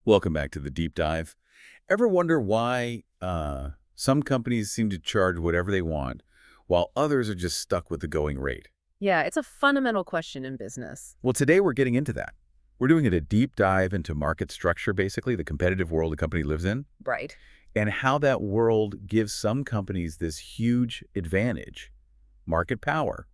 Welcome back to the deep dive. Ever wonder why some companies seem to charge whatever they want, while others are just stuck with the going rate? Yeah, it's a fundamental question in business. Well, today we're getting into that. We're doing a deep dive into market structure, basically, the competitive world a company lives in, Right. and how that world gives some companies this huge advantage, market power,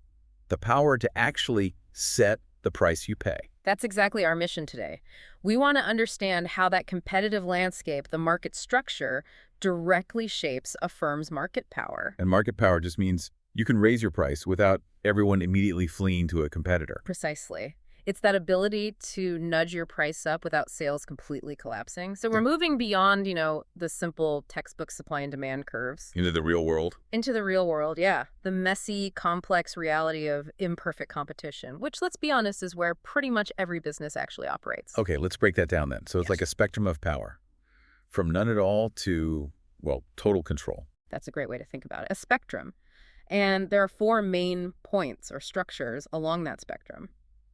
the power to actually set the price you pay. That's exactly our mission today. We want to understand how that competitive landscape, the market structure, directly shapes a firm's market power. And market power just means you can raise your price without everyone immediately fleeing to a competitor. Precisely. It's that ability to nudge your price up without sales completely collapsing. So we're moving beyond, the simple textbook supply and demand curves Into the real world. into the real world, yeah. The messy, complex reality of imperfect competition, which, let's be honest, is where pretty much every business actually operates. Okay, let's break that down then. So it's Yes. like a spectrum of power, from none at all to, well, total control. That's a great way to think about it. A spectrum. And there are four main points or structures along that spectrum.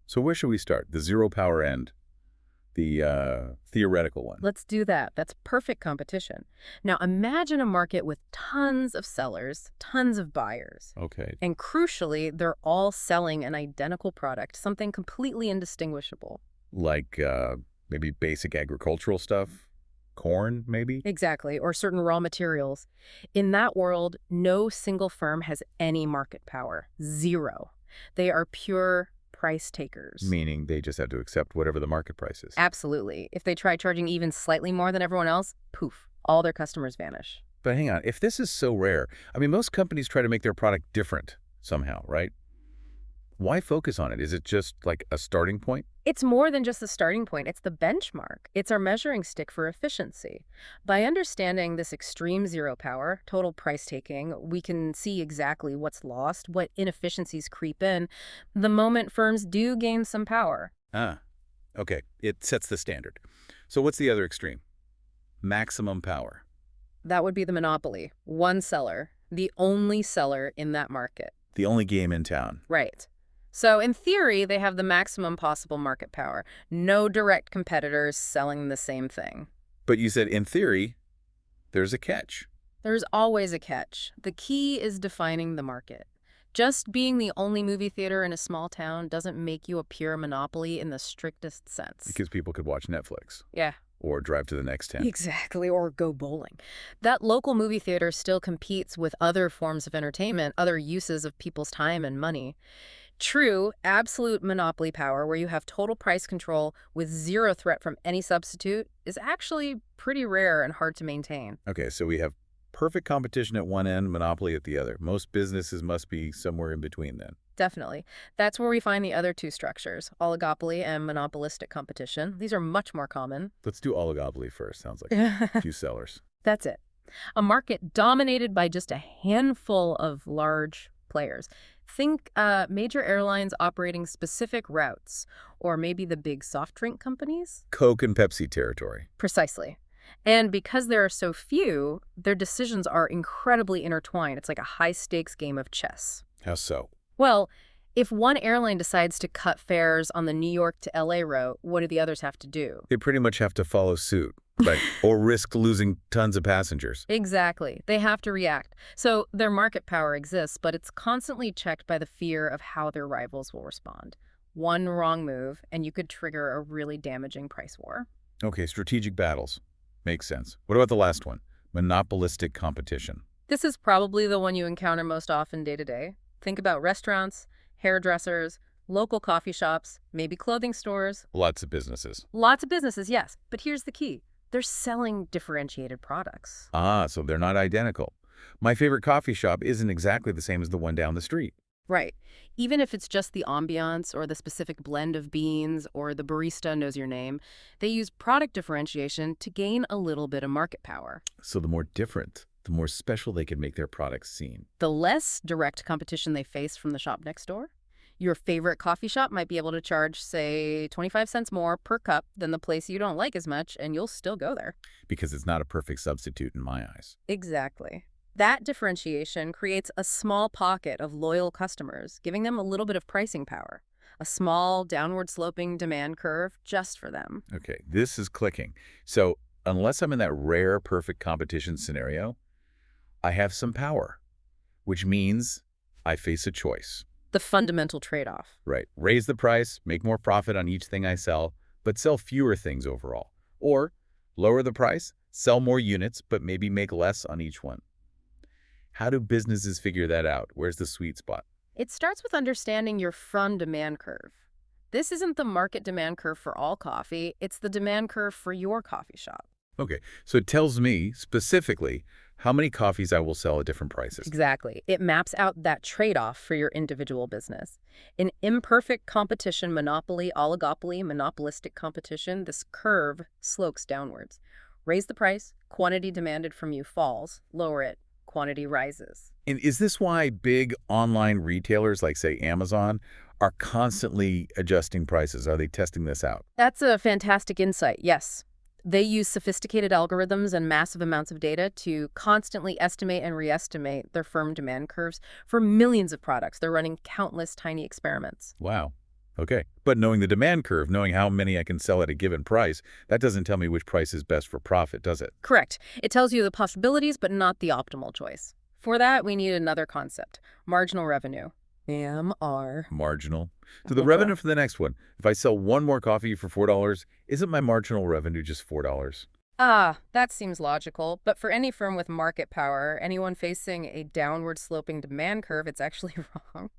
So where should we start? The zero power end, the theoretical one. Let's do that. That's perfect competition. Now imagine a market with tons of sellers, tons of buyers. Okay, And crucially, they're all selling an identical product, something completely indistinguishable. like maybe basic agricultural stuff, corn maybe? Exactly, or certain raw materials. In that world, no single firm has any market power. Zero. They are pure price takers. Meaning they just have to accept whatever the market price is. Absolutely. If they try charging even slightly more than everyone else, poof, all their customers vanish. But hang on, if this is so rare, I mean, most companies try to make their product different somehow, right? Why focus on it? Is it just like a starting point? It's more than just the starting point. It's the benchmark. It's our measuring stick for efficiency. By understanding this extreme zero power, total price taking, we can see exactly what's lost, what inefficiencies creep in, the moment firms do gain some power. Ah, okay. It sets the standard. So what's the other extreme? Maximum power. That would be the monopoly. One seller, the only seller in that market. The only game in town. Right. So in theory, they have the maximum possible market power. No direct competitors selling the same thing. But you said in theory, there's a catch. There's always a catch. The key is defining the market. Just being the only movie theater in a small town doesn't make you a pure monopoly in the strictest sense. Because people could watch Netflix Yeah, or drive to the next town. exactly, or go bowling. That local movie theater still competes with other forms of entertainment, other uses of people's time and money. True, absolute monopoly power, where you have total price control with zero threat from any substitute, is actually pretty rare and hard to maintain. Okay, so we have perfect competition at one end, monopoly at the other. Most businesses must be somewhere in between then. Definitely. That's where we find the other two structures, oligopoly and monopolistic competition. These are much more common. Let's do oligopoly first. Sounds like a few sellers. That's it. A market dominated by just a handful of large players. Think major airlines operating specific routes, or maybe the big soft drink companies? Coke and Pepsi territory. Precisely. And because there are so few, their decisions are incredibly intertwined. It's like a high-stakes game of chess. How so? Well, if one airline decides to cut fares on the New York to LA route, what do the others have to do? They pretty much have to follow suit, right? Or risk losing tons of passengers. Exactly. They have to react. So their market power exists, but it's constantly checked by the fear of how their rivals will respond. One wrong move, and you could trigger a really damaging price war. Okay, strategic battles. Makes sense. What about the last one? Monopolistic competition. This is probably the one you encounter most often day to day. Think about restaurants, hairdressers, local coffee shops, maybe clothing stores. Lots of businesses. Lots of businesses, yes. But here's the key. They're selling differentiated products. Ah, so they're not identical. My favorite coffee shop isn't exactly the same as the one down the street. Right. Even if it's just the ambiance or the specific blend of beans or the barista knows your name, they use product differentiation to gain a little bit of market power. So the more different, the more special they can make their products seem. The less direct competition they face from the shop next door, your favorite coffee shop might be able to charge, say, 25 cents more per cup than the place you don't like as much, and you'll still go there. Because it's not a perfect substitute in my eyes. Exactly. That differentiation creates a small pocket of loyal customers, giving them a little bit of pricing power. A small, downward-sloping demand curve just for them. Okay, this is clicking. So unless I'm in that rare perfect competition scenario, I have some power, which means I face a choice. The fundamental trade-off. Right. Raise the price, make more profit on each thing I sell, but sell fewer things overall. Or lower the price, sell more units, but maybe make less on each one. How do businesses figure that out? Where's the sweet spot? It starts with understanding your fund demand curve. This isn't the market demand curve for all coffee, it's the demand curve for your coffee shop. Okay, so it tells me specifically how many coffees I will sell at different prices. Exactly. It maps out that trade-off for your individual business. In imperfect competition, monopoly, oligopoly, monopolistic competition, this curve slopes downwards. Raise the price, quantity demanded from you falls. Lower it, quantity rises. And is this why big online retailers like, say, Amazon are constantly adjusting prices? Are they testing this out? That's a fantastic insight, yes. They use sophisticated algorithms and massive amounts of data to constantly estimate and re-estimate their firm demand curves for millions of products. They're running countless tiny experiments. Wow. Okay. But knowing the demand curve, knowing how many I can sell at a given price, that doesn't tell me which price is best for profit, does it? Correct. It tells you the possibilities, but not the optimal choice. For that, we need another concept, marginal revenue. MR. Marginal. So the revenue for the next one. If I sell one more coffee for $4, isn't my marginal revenue just $4? That seems logical. But for any firm with market power, anyone facing a downward sloping demand curve, it's actually wrong.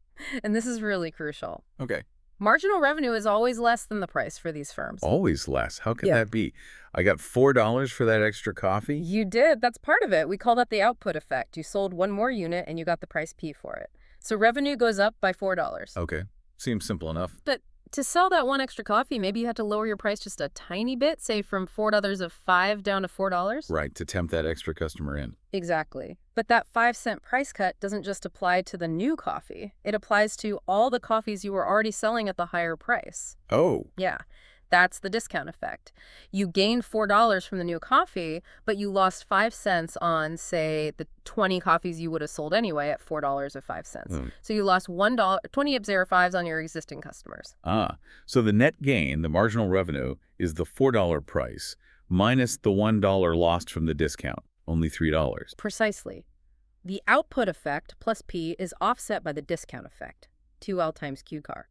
And this is really crucial. Okay. Marginal revenue is always less than the price for these firms. Always less. How can Yeah. that be? I got $4 for that extra coffee? You did. That's part of it. We call that the output effect. You sold one more unit and you got the price P for it. So revenue goes up by $4. Okay. Seems simple enough. But to sell that one extra coffee, maybe you had to lower your price just a tiny bit, say from $4 of 5 down to $4. Right, to tempt that extra customer in. Exactly. But that 5-cent price cut doesn't just apply to the new coffee. It applies to all the coffees you were already selling at the higher price. Oh, Yeah, that's the discount effect. You gained $4 from the new coffee, but you lost 5 cents on, say, the 20 coffees you would have sold anyway at $4 or 5 cents. So you lost $1, 20 Ib05s on your existing customers. so the net gain, the marginal revenue, is the $4 price minus the $1 lost from the discount, only $3. Precisely. The output effect plus P is offset by the discount effect, 2L times Q car.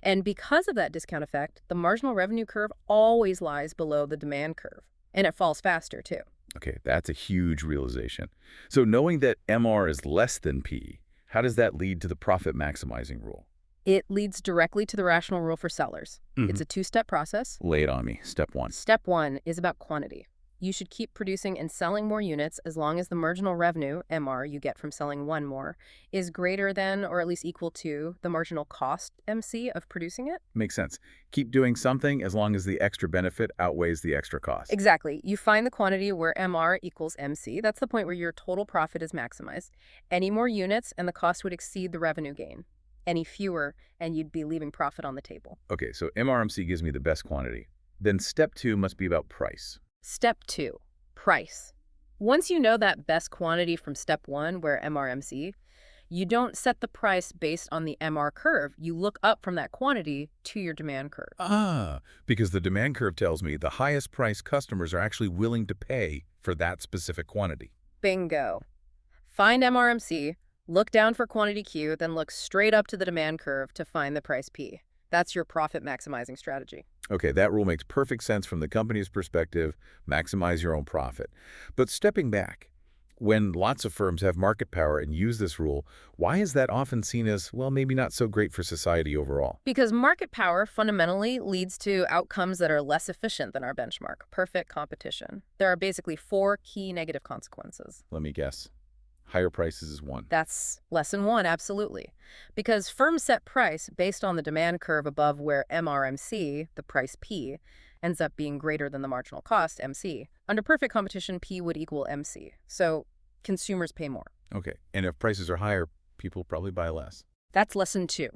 And because of that discount effect, the marginal revenue curve always lies below the demand curve. And it falls faster, too. Okay, that's a huge realization. So knowing that MR is less than P, how does that lead to the profit maximizing rule? It leads directly to the rational rule for sellers. It's a two-step process. Lay it on me. Step 1. Step 1 is about quantity. You should keep producing and selling more units as long as the marginal revenue, MR, you get from selling one more, is greater than or at least equal to the marginal cost, MC, of producing it. Makes sense. Keep doing something as long as the extra benefit outweighs the extra cost. Exactly. You find the quantity where MR equals MC. That's the point where your total profit is maximized. Any more units and the cost would exceed the revenue gain. Any fewer, and you'd be leaving profit on the table. Okay, so MRMC gives me the best quantity. Then step 2 must be about price. Step 2, price. Once you know that best quantity from step 1, where MRMC, you don't set the price based on the MR curve. You look up from that quantity to your demand curve. Because the demand curve tells me the highest price customers are actually willing to pay for that specific quantity. Bingo. Find MRMC, look down for quantity Q, then look straight up to the demand curve to find the price P. That's your profit maximizing strategy. Okay, that rule makes perfect sense from the company's perspective. Maximize your own profit. But stepping back, when lots of firms have market power and use this rule, why is that often seen as, well, maybe not so great for society overall? Because market power fundamentally leads to outcomes that are less efficient than our benchmark, perfect competition. There are basically 4 key negative consequences. Let me guess. Higher prices is one. That's lesson 1, absolutely. Because firms set price based on the demand curve above where MRMC, the price P, ends up being greater than the marginal cost, MC. Under perfect competition, P would equal MC. So consumers pay more. Okay, and if prices are higher, people probably buy less. That's lesson 2.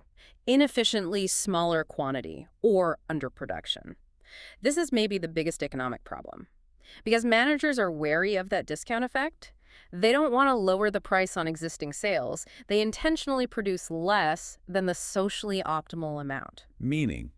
Inefficiently smaller quantity, or underproduction. This is maybe the biggest economic problem. Because managers are wary of that discount effect, They don't want to lower the price on existing sales. They intentionally produce less than the socially optimal amount. Meaning,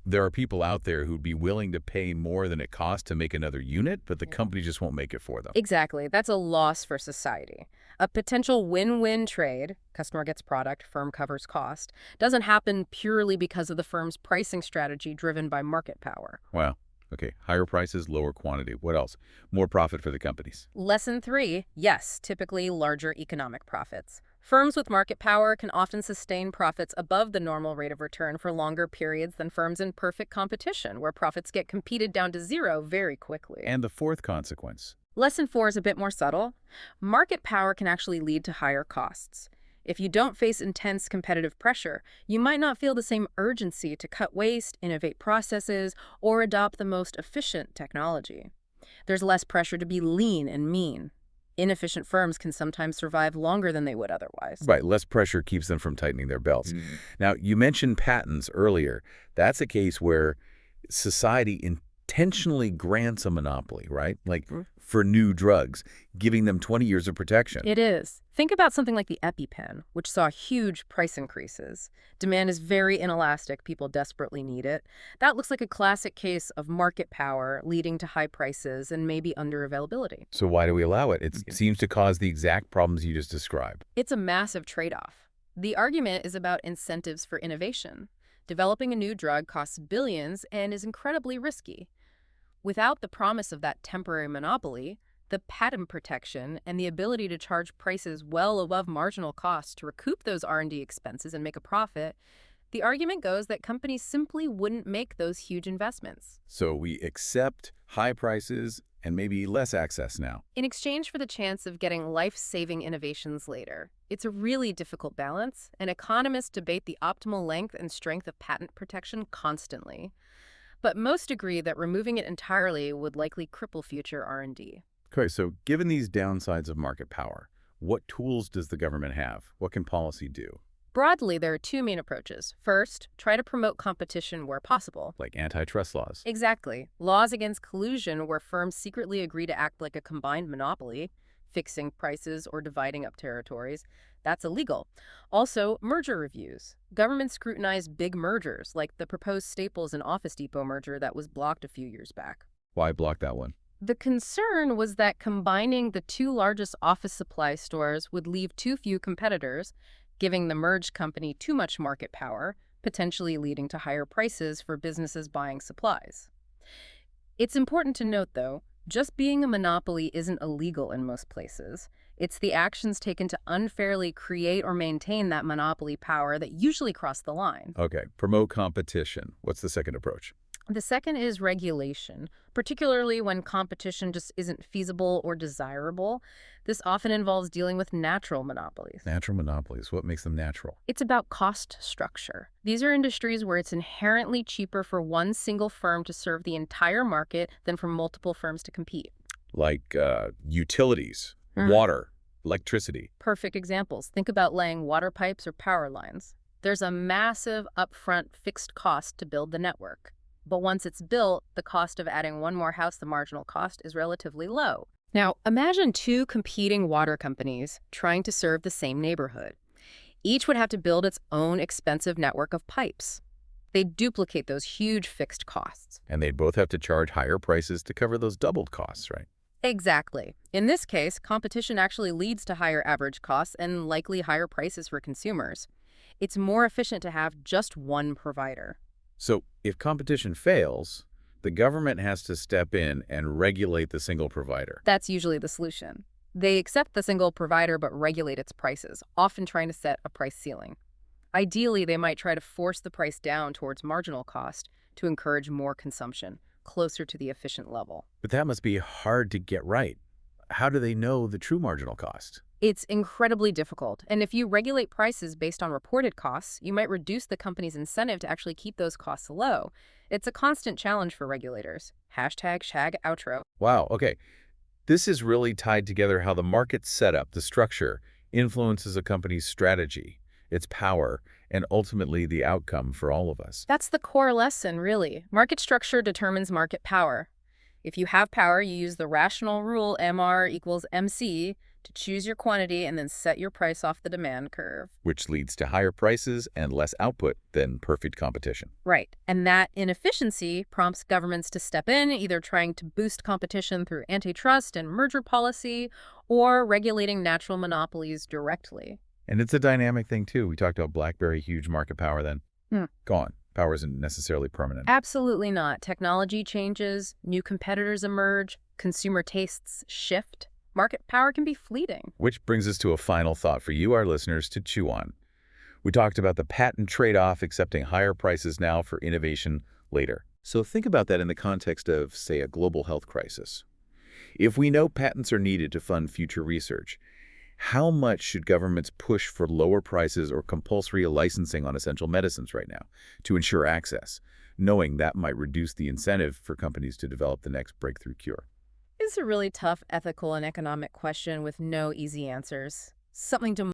there are people out there who'd be willing to pay more than it costs to make another unit, but the company just won't make it for them. Exactly. That's a loss for society. A potential win-win trade, customer gets product, firm covers cost, doesn't happen purely because of the firm's pricing strategy driven by market power. Wow. Okay, higher prices, lower quantity. What else? More profit for the companies. Lesson 3, yes, typically larger economic profits. Firms with market power can often sustain profits above the normal rate of return for longer periods than firms in perfect competition, where profits get competed down to zero very quickly. And the fourth consequence. Lesson 4 is a bit more subtle. Market power can actually lead to higher costs. If you don't face intense competitive pressure, you might not feel the same urgency to cut waste, innovate processes, or adopt the most efficient technology. There's less pressure to be lean and mean. Inefficient firms can sometimes survive longer than they would otherwise. Right, less pressure keeps them from tightening their belts. Now, you mentioned patents earlier. That's a case where society intentionally grants a monopoly, right? Like for new drugs, giving them 20 years of protection. It is. Think about something like the EpiPen, which saw huge price increases. Demand is very inelastic. People desperately need it. That looks like a classic case of market power leading to high prices and maybe underavailability. So why do we allow it? It seems to cause the exact problems you just described. It's a massive trade-off. The argument is about incentives for innovation. Developing a new drug costs billions and is incredibly risky. Without the promise of that temporary monopoly, the patent protection and the ability to charge prices well above marginal costs to recoup those R&D expenses and make a profit, the argument goes that companies simply wouldn't make those huge investments. So we accept high prices and maybe less access now. In exchange for the chance of getting life-saving innovations later. It's a really difficult balance, and economists debate the optimal length and strength of patent protection constantly. But most agree that removing it entirely would likely cripple future R&D. Okay, so given these downsides of market power, what tools does the government have? What can policy do? Broadly, there are two main approaches. First, try to promote competition where possible. Like antitrust laws. Exactly. Laws against collusion where firms secretly agree to act like a combined monopoly, fixing prices or dividing up territories. That's illegal. Also, merger reviews. Governments scrutinize big mergers, like the proposed Staples and Office Depot merger that was blocked a few years back. Why block that one? The concern was that combining the two largest office supply stores would leave too few competitors, giving the merged company too much market power, potentially leading to higher prices for businesses buying supplies. It's important to note, though, just being a monopoly isn't illegal in most places. It's the actions taken to unfairly create or maintain that monopoly power that usually cross the line. Okay, promote competition. What's the second approach? The second is regulation, particularly when competition just isn't feasible or desirable. This often involves dealing with natural monopolies. Natural monopolies. What makes them natural? It's about cost structure. These are industries where it's inherently cheaper for one single firm to serve the entire market than for multiple firms to compete. Like utilities, water, electricity. Perfect examples. Think about laying water pipes or power lines. There's a massive upfront fixed cost to build the network. But once it's built, the cost of adding one more house, the marginal cost, is relatively low. Now, imagine two competing water companies trying to serve the same neighborhood. Each would have to build its own expensive network of pipes. They'd duplicate those huge fixed costs. And they'd both have to charge higher prices to cover those doubled costs, right? Exactly. In this case, competition actually leads to higher average costs and likely higher prices for consumers. It's more efficient to have just one provider. So if competition fails, the government has to step in and regulate the single provider. That's usually the solution. They accept the single provider but regulate its prices, often trying to set a price ceiling. Ideally, they might try to force the price down towards marginal cost to encourage more consumption, closer to the efficient level. But that must be hard to get right. How do they know the true marginal cost? It's incredibly difficult, and if you regulate prices based on reported costs, you might reduce the company's incentive to actually keep those costs low. It's a constant challenge for regulators. #ShagOutro. Wow, okay. This is really tied together how the market setup, the structure, influences a company's strategy, its power, and ultimately the outcome for all of us. That's the core lesson, really. Market structure determines market power. If you have power, you use the rational rule MR equals MC to choose your quantity and then set your price off the demand curve. which leads to higher prices and less output than perfect competition. Right. And that inefficiency prompts governments to step in, either trying to boost competition through antitrust and merger policy or regulating natural monopolies directly. And it's a dynamic thing, too. We talked about BlackBerry, huge market power then. Gone. Power isn't necessarily permanent. Absolutely not. Technology changes, new competitors emerge, consumer tastes shift. Market power can be fleeting. Which brings us to a final thought for you, our listeners, to chew on. We talked about the patent trade-off, accepting higher prices now for innovation later. So think about that in the context of, say, a global health crisis. If we know patents are needed to fund future research, how much should governments push for lower prices or compulsory licensing on essential medicines right now to ensure access, knowing that might reduce the incentive for companies to develop the next breakthrough cure? It's a really tough ethical and economic question with no easy answers. Something to